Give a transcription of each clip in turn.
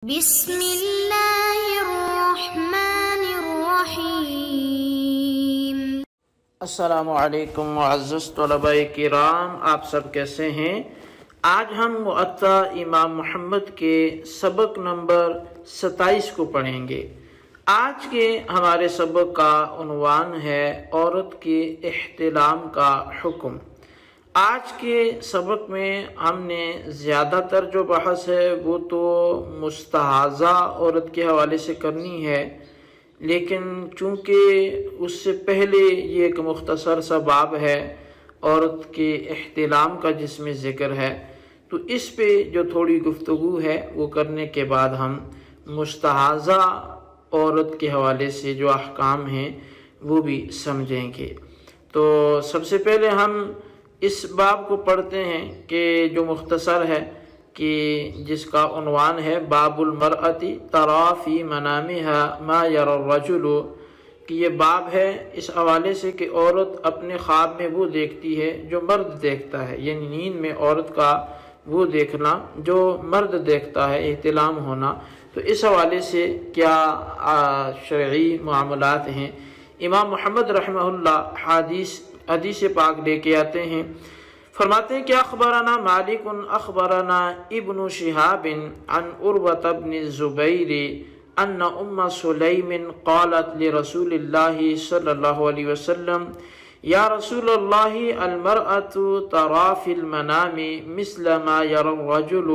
بسم اللہ الرحمن الرحیم۔ السلام علیکم معزز طلباء کرام، آپ سب کیسے ہیں؟ آج ہم معطا امام محمد کے سبق نمبر 27 کو پڑھیں گے۔ آج کے ہمارے سبق کا عنوان ہے عورت کے احتلام کا حکم۔ آج کے سبق میں ہم نے زیادہ تر جو بحث ہے وہ تو مستحاضہ عورت کے حوالے سے کرنی ہے، لیکن چونکہ اس سے پہلے یہ ایک مختصر سا باب ہے عورت کے احتلام کا جس میں ذکر ہے، تو اس پہ جو تھوڑی گفتگو ہے وہ کرنے کے بعد ہم مستحاضہ عورت کے حوالے سے جو احکام ہیں وہ بھی سمجھیں گے۔ تو سب سے پہلے ہم اس باب کو پڑھتے ہیں کہ جو مختصر ہے، کہ جس کا عنوان ہے باب المرأتی ترا فی منامہا ما یری الرجل، کہ یہ باب ہے اس حوالے سے کہ عورت اپنے خواب میں وہ دیکھتی ہے جو مرد دیکھتا ہے، یعنی نیند میں عورت کا وہ دیکھنا جو مرد دیکھتا ہے، احتلام ہونا، تو اس حوالے سے کیا شرعی معاملات ہیں۔ امام محمد رحمہ اللہ حدیث پاک لے کے آتے ہیں، فرماتے ہیں کہ اخبرنا مالک اخبرنا ابن شہاب عن عروۃ بن الزبیر ان ام سلیم قالت لرسول اللہ صلی اللہ علیہ وسلم یا رسول اللہ المرأة ترى في المنام مثل ما يرى الرجل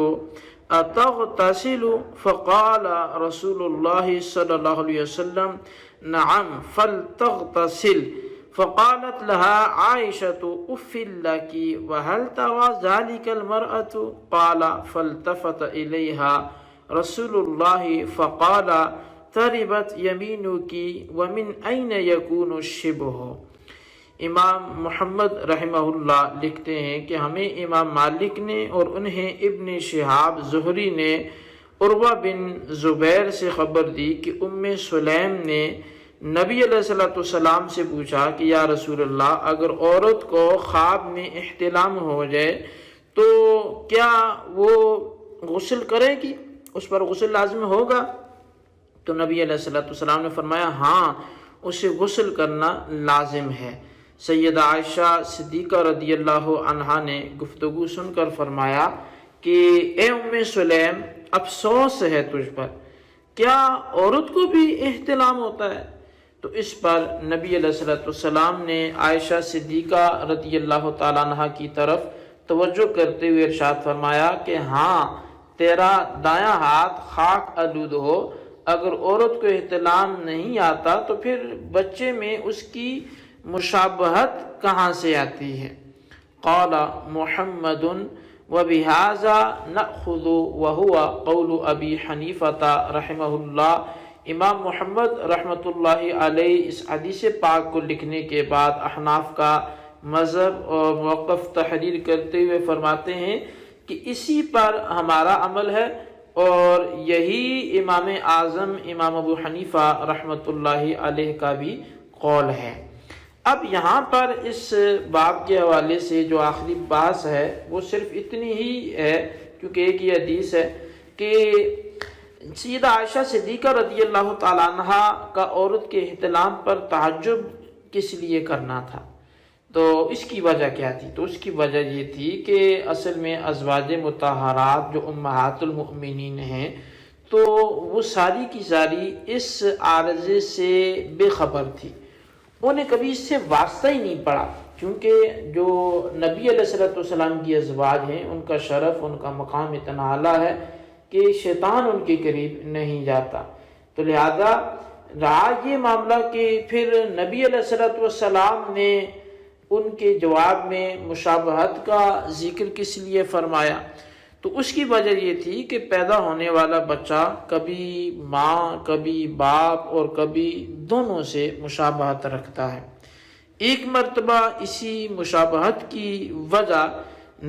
اتغتسل؟ فقال رسول اللہ صلی اللہ علیہ وسلم نعم فلتغتسل۔ فقالت لها عائشة اف لك وهل ترى ذلك المرأة؟ قال فالتفت إليها رسول الله فقال تربت يمينك ومن أين يكون الشبه۔ امام محمد رحمہ اللہ لکھتے ہیں کہ ہمیں امام مالک نے اور انہیں ابن شہاب زہری نے عروہ بن زبیر سے خبر دی کہ ام سلیم نے نبی علیہ السلام سے پوچھا کہ یا رسول اللہ، اگر عورت کو خواب میں احتلام ہو جائے تو کیا وہ غسل کرے گی؟ اس پر غسل لازم ہوگا؟ تو نبی علیہ السلام نے فرمایا ہاں، اسے غسل کرنا لازم ہے۔ سیدہ عائشہ صدیقہ رضی اللہ عنہا نے گفتگو سن کر فرمایا کہ اے ام سلیم، افسوس ہے تجھ پر، کیا عورت کو بھی احتلام ہوتا ہے؟ تو اس پر نبی علیہ السلام نے عائشہ صدیقہ رضی اللہ تعالیٰ عنہ کی طرف توجہ کرتے ہوئے ارشاد فرمایا کہ ہاں، تیرا دایاں ہاتھ خاک آلود ہو، اگر عورت کو احتلام نہیں آتا تو پھر بچے میں اس کی مشابہت کہاں سے آتی ہے؟ قال محمد وبہذا نأخذ وهو قول ابی حنیفہ رحمہ اللہ۔ امام محمد رحمۃ اللہ علیہ اس حدیث پاک کو لکھنے کے بعد احناف کا مذہب اور موقف تحریر کرتے ہوئے فرماتے ہیں کہ اسی پر ہمارا عمل ہے، اور یہی امام اعظم امام ابو حنیفہ رحمۃ اللہ علیہ کا بھی قول ہے۔ اب یہاں پر اس باب کے حوالے سے جو آخری بحث ہے وہ صرف اتنی ہی ہے، کیونکہ ایک ہی حدیث ہے، کہ سیدہ عائشہ صدیقہ رضی اللہ تعالیٰ عنہ کا عورت کے احتلام پر تعجب کس لیے کرنا تھا؟ تو اس کی وجہ کیا تھی؟ تو اس کی وجہ یہ تھی کہ اصل میں ازواج مطہرات جو امہات المؤمنین ہیں، تو وہ ساری کی ساری اس عارضے سے بے خبر تھی، انہیں کبھی اس سے واسطہ ہی نہیں پڑا، کیونکہ جو نبی علیہ السلام کی ازواج ہیں ان کا شرف، ان کا مقام اتنا اعلیٰ ہے کہ شیطان ان کے قریب نہیں جاتا۔ تو لہذا رہا یہ معاملہ کہ پھر نبی علیہ السلام نے ان کے جواب میں مشابہت کا ذکر کس لیے فرمایا؟ تو اس کی وجہ یہ تھی کہ پیدا ہونے والا بچہ کبھی ماں، کبھی باپ اور کبھی دونوں سے مشابہت رکھتا ہے۔ ایک مرتبہ اسی مشابہت کی وجہ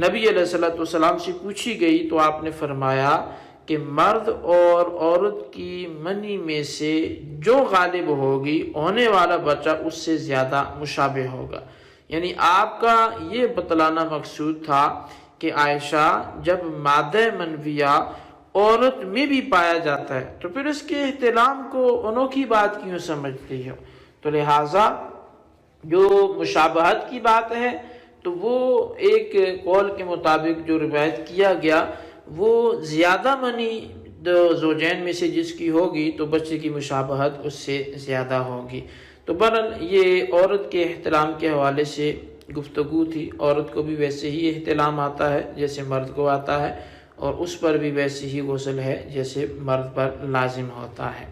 نبی علیہ السلام سے پوچھی گئی تو آپ نے فرمایا کہ مرد اور عورت کی منی میں سے جو غالب ہوگی، ہونے والا بچہ اس سے زیادہ مشابہ ہوگا۔ یعنی آپ کا یہ بتلانا مقصود تھا کہ عائشہ جب مادہ منویہ عورت میں بھی پایا جاتا ہے تو پھر اس کے احتلام کو انوکھی بات کیوں سمجھتی ہو؟ تو لہٰذا جو مشابہت کی بات ہے تو وہ ایک قول کے مطابق جو روایت کیا گیا وہ زیادہ منی زوجین میں سے جس کی ہوگی تو بچے کی مشابہت اس سے زیادہ ہوگی۔ تو بہرحال یہ عورت کے احتلام کے حوالے سے گفتگو تھی۔ عورت کو بھی ویسے ہی احتلام آتا ہے جیسے مرد کو آتا ہے، اور اس پر بھی ویسے ہی غسل ہے جیسے مرد پر لازم ہوتا ہے۔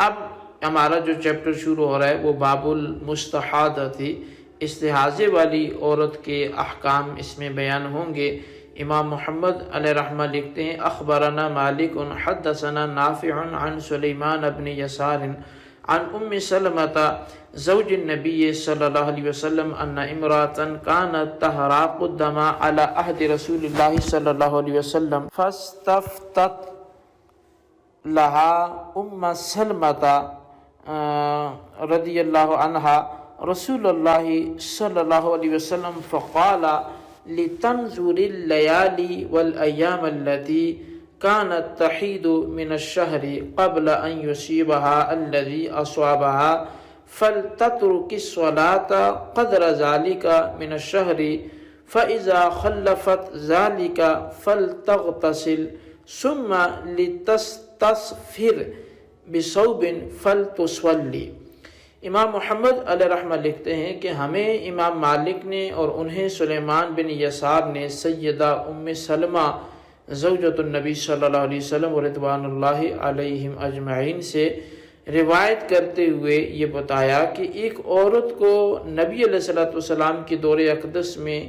اب ہمارا جو چیپٹر شروع ہو رہا ہے وہ باب المستحاضہ، استحاضے والی عورت کے احکام اس میں بیان ہوں گے۔ امام محمد علیہ رحمہ لکھتے ہیں اخبرنا مالک حدثنا نافع عن سلیمان بن یسار عن ام سلمۃ زوج النبی صلی اللہ علیہ وسلم ان امرأة كانت تحراق الدم على عهد رسول الله صلی اللہ علیہ وسلم فاستفتت لها ام سلمۃ رضی اللہ عنہا رسول اللہ صلی اللہ علیہ وسلم فقال لتنظر الليالي والأيام التي كانت تحيد من الشهر قبل أن يصيبها الذي أصابها فلتترك الصلاة قدر ذلك من الشهر فإذا خلفت ذلك فلتغتسل ثم لتستسفر بثوب فلتصلي۔ امام محمد علیہ رحمہ لکھتے ہیں کہ ہمیں امام مالک نے اور انہیں سلیمان بن یسار نے سیدہ ام سلمہ زوجۃ النبی صلی اللہ علیہ وسلم رضوان اللہ علیہم اجمعین سے روایت کرتے ہوئے یہ بتایا کہ ایک عورت کو نبی علیہ السلام کی دور اقدس میں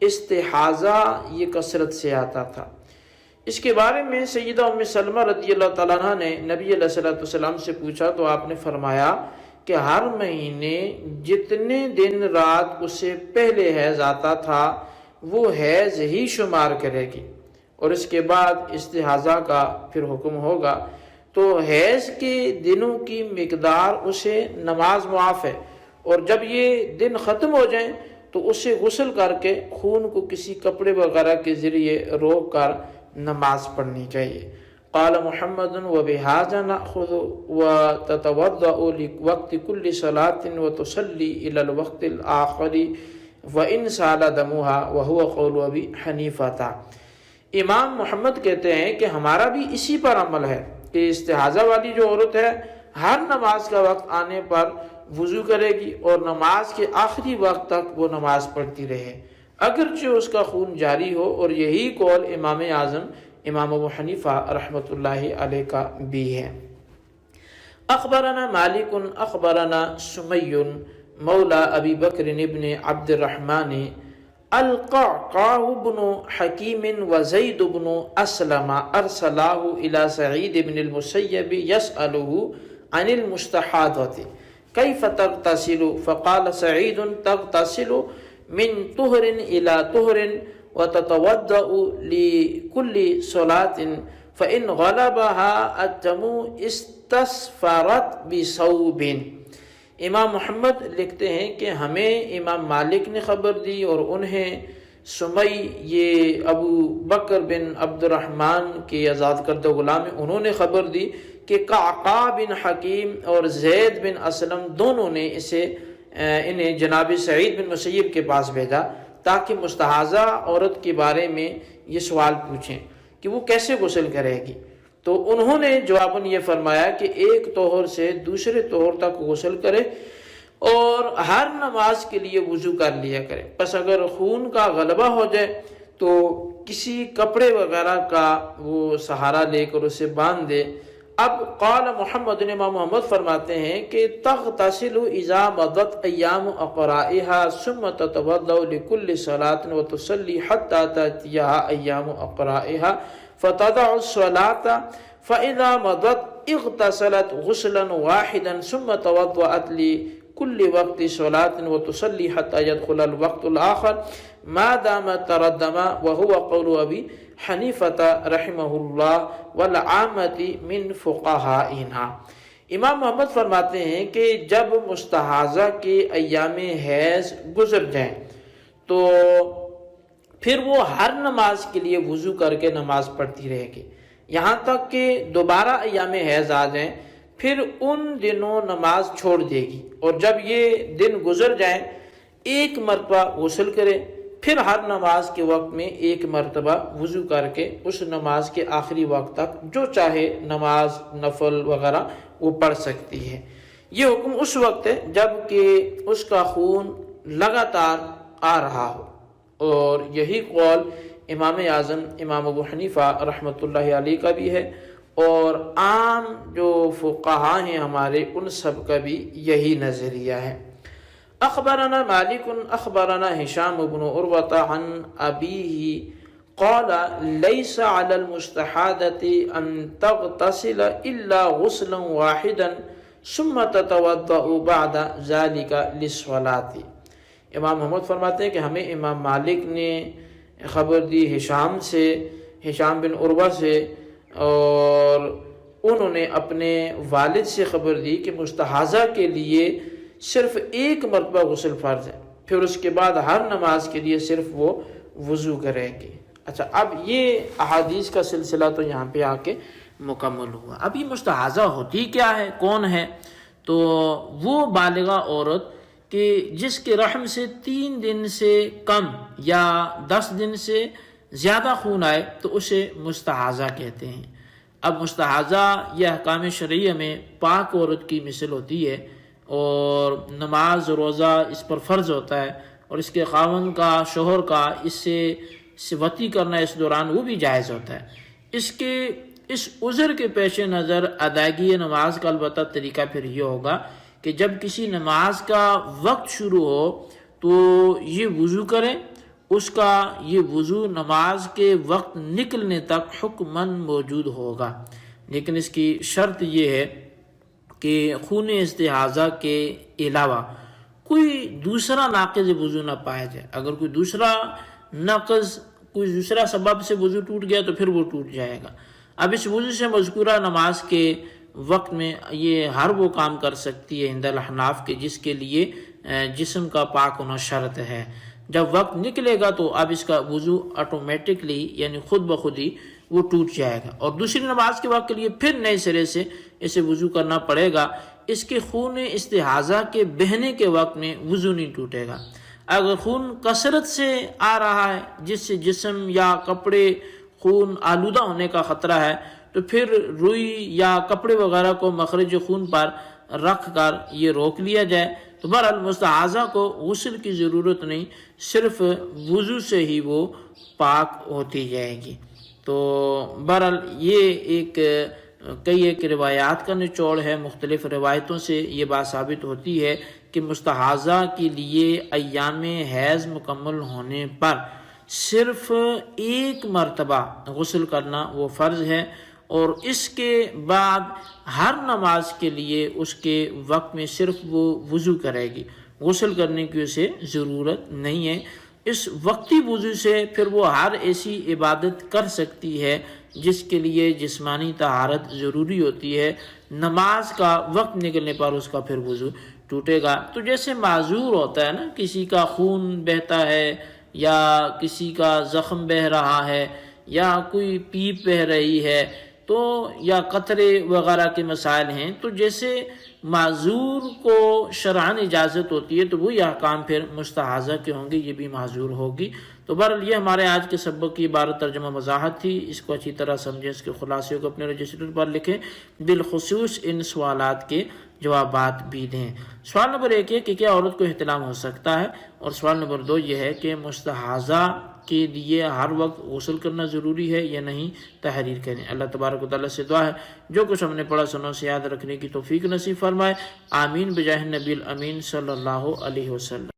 استحاضہ یہ کثرت سے آتا تھا۔ اس کے بارے میں سیدہ ام سلمہ رضی اللہ تعالیٰ عنہ نے نبی علیہ السلام سے پوچھا تو آپ نے فرمایا کہ ہر مہینے جتنے دن رات اس سے پہلے حیض آتا تھا وہ حیض ہی شمار کرے گی، اور اس کے بعد استحاضہ کا پھر حکم ہوگا۔ تو حیض کے دنوں کی مقدار اسے نماز معاف ہے، اور جب یہ دن ختم ہو جائیں تو اسے غسل کر کے خون کو کسی کپڑے وغیرہ کے ذریعے روک کر نماز پڑھنی چاہیے۔ قال محمد وبهذا نأخذ وتتوضأ لوقت كل صلاة وتصلي إلى الوقت الآخر وإن سال دمها وهو قول أبي حنيفة۔ امام محمد کہتے ہیں کہ ہمارا بھی اسی پر عمل ہے کہ استحاضہ والی جو عورت ہے ہر نماز کا وقت آنے پر وضو کرے گی اور نماز کے آخری وقت تک وہ نماز پڑھتی رہے اگرچہ اس کا خون جاری ہو، اور یہی قول امام اعظم امام ابو حنیفہ رحمۃ اللہ علیہ کا بھی ہے۔ اخبرنا مالک اخبرنا سمی مولا ابی بکر ابن عبد الرحمن القعقاع بن حکیم وزید بن اسلم ارسلاه الى سعید بن المسیب يسأله عن المستحاضة كيف تغتسل فقال سعید تغتسل من طهر الى طهر وتتوضأ لكل صلاة فإن غلبها الدم استسفرت بثوب۔ امام محمد لکھتے ہیں کہ ہمیں امام مالک نے خبر دی اور انہیں سمی یہ ابو بکر بن عبد الرحمن کے آزاد کردہ غلام ہیں، انہوں نے خبر دی کہ قعقاع بن حکیم اور زید بن اسلم دونوں نے انہیں جناب سعید بن مسیب کے پاس بھیجا تاکہ مستحاضہ عورت کے بارے میں یہ سوال پوچھیں کہ وہ کیسے غسل کرے گی۔ تو انہوں نے جواباً یہ فرمایا کہ ایک طہر سے دوسرے طہر تک غسل کرے اور ہر نماز کے لیے وضو کر لیا کرے، پس اگر خون کا غلبہ ہو جائے تو کسی کپڑے وغیرہ کا وہ سہارا لے کر اسے باندھ دے۔ اب قال محمد امام محمد فرماتے ہیں کہ تغتسل اذا مضت ایام اقرائها ثم تتوضا لكل صلاة وتصلي حتى تأتيها ایام اقرائها فتضع الصلاة فاذا مضت اغتسلت غسلا واحدا ثم توضأت لكل وقت صلاة وتصلي حتى يدخل الوقت الآخر ما دام تردم وهو قول ابی حنیفۃ رحمہ اللہ والعامۃ من فقہائنا۔ امام محمد فرماتے ہیں کہ جب مستحاضہ کے ایام حیض گزر جائیں تو پھر وہ ہر نماز کے لیے وضو کر کے نماز پڑھتی رہے گی، یہاں تک کہ دوبارہ ایام حیض آ جائیں، پھر ان دنوں نماز چھوڑ دے گی، اور جب یہ دن گزر جائیں ایک مرتبہ غسل کرے، پھر ہر نماز کے وقت میں ایک مرتبہ وضو کر کے اس نماز کے آخری وقت تک جو چاہے نماز نفل وغیرہ وہ پڑھ سکتی ہے۔ یہ حکم اس وقت ہے جب کہ اس کا خون لگاتار آ رہا ہو، اور یہی قول امام اعظم امام ابو حنیفہ رحمۃ اللہ علیہ کا بھی ہے، اور عام جو فقہاء ہیں ہمارے ان سب کا بھی یہی نظریہ ہے۔ اخبرنا مالک اخبرنا هشام بن عروة عن أبيه قال ليس على المستحاضة أن تغتسل إلا غسلا واحدا ثم تتوضأ بعد ذلك للصلاة۔ امام محمد فرماتے ہیں کہ ہمیں امام مالک نے خبر دی ہشام بن عروہ سے، اور انہوں نے اپنے والد سے خبر دی کہ مستحاضہ کے لیے صرف ایک مرتبہ غسل فرض ہے، پھر اس کے بعد ہر نماز کے لیے صرف وہ وضو کرے گی۔ اچھا، اب یہ احادیث کا سلسلہ تو یہاں پہ آ کے مکمل ہوا۔ اب یہ مستحاضہ ہوتی کیا ہے، کون ہے؟ تو وہ بالغہ عورت کہ جس کے رحم سے 3 دن سے کم یا 10 دن سے زیادہ خون آئے تو اسے مستحاضہ کہتے ہیں۔ اب مستحاضہ یہ احکام شرعیہ میں پاک عورت کی مثل ہوتی ہے، اور نماز روزہ اس پر فرض ہوتا ہے، اور اس کے خاوند کا شوہر کا اس سے وطی کرنا اس دوران وہ بھی جائز ہوتا ہے۔ اس عذر کے پیش نظر ادائیگی نماز کا البتہ طریقہ پھر یہ ہوگا کہ جب کسی نماز کا وقت شروع ہو تو یہ وضو کریں، اس کا یہ وضو نماز کے وقت نکلنے تک حکماً موجود ہوگا، لیکن اس کی شرط یہ ہے کہ خون استحاضہ کے علاوہ کوئی دوسرا ناقض وضو نہ پایا جائے۔ اگر کوئی دوسرا ناقض، کوئی دوسرا سبب سے وضو ٹوٹ گیا تو پھر وہ ٹوٹ جائے گا۔ اب اس وضو سے مذکورہ نماز کے وقت میں یہ ہر وہ کام کر سکتی ہے عند الاحناف کے جس کے لیے جسم کا پاک ہونا شرط ہے۔ جب وقت نکلے گا تو اب اس کا وضو آٹومیٹکلی یعنی خود بخود ہی وہ ٹوٹ جائے گا، اور دوسری نماز کے وقت کے لیے پھر نئے سرے سے اسے وضو کرنا پڑے گا۔ اس کے خون استحاضہ کے بہنے کے وقت میں وضو نہیں ٹوٹے گا۔ اگر خون کثرت سے آ رہا ہے جس سے جسم یا کپڑے خون آلودہ ہونے کا خطرہ ہے تو پھر روئی یا کپڑے وغیرہ کو مخرج خون پر رکھ کر یہ روک لیا جائے۔ تو بہرحال مستحاضہ کو غسل کی ضرورت نہیں، صرف وضو سے ہی وہ پاک ہوتی جائے گی۔ تو بہرحال یہ ایک روایات کا نچوڑ ہے، مختلف روایتوں سے یہ بات ثابت ہوتی ہے کہ مستحاضہ کے لیے ایام حیض مکمل ہونے پر صرف ایک مرتبہ غسل کرنا وہ فرض ہے، اور اس کے بعد ہر نماز کے لیے اس کے وقت میں صرف وہ وضو کرے گی، غسل کرنے کی اسے ضرورت نہیں ہے۔ اس وقتی وضو سے پھر وہ ہر ایسی عبادت کر سکتی ہے جس کے لیے جسمانی طہارت ضروری ہوتی ہے۔ نماز کا وقت نکلنے پر اس کا پھر وضو ٹوٹے گا۔ تو جیسے معذور ہوتا ہے نا، کسی کا خون بہتا ہے یا کسی کا زخم بہہ رہا ہے یا کوئی پیپ بہہ رہی ہے تو یا قطرے وغیرہ کے مسائل ہیں، تو جیسے معذور کو شرعاً اجازت ہوتی ہے تو وہی احکام پھر مستحاضہ کے ہوں گے، یہ بھی معذور ہوگی۔ تو بہرحال یہ ہمارے آج کے سبق کی عبارت ترجمہ وضاحت تھی، اس کو اچھی طرح سمجھیں، اس کے خلاصے کو اپنے رجسٹر پر لکھیں، بالخصوص ان سوالات کے جوابات بھی دیں۔ سوال نمبر 1 ہے کہ کیا عورت کو احتلام ہو سکتا ہے، اور سوال نمبر 2 یہ ہے کہ مستحاضہ کے لیے ہر وقت غسل کرنا ضروری ہے یا نہیں، تحریر کریں۔ اللہ تبارک و تعالیٰ سے دعا ہے جو کچھ ہم نے پڑھا سنوں سے یاد رکھنے کی توفیق نصیب فرمائے، آمین بجاہ نبی الامین صلی اللہ علیہ وسلم۔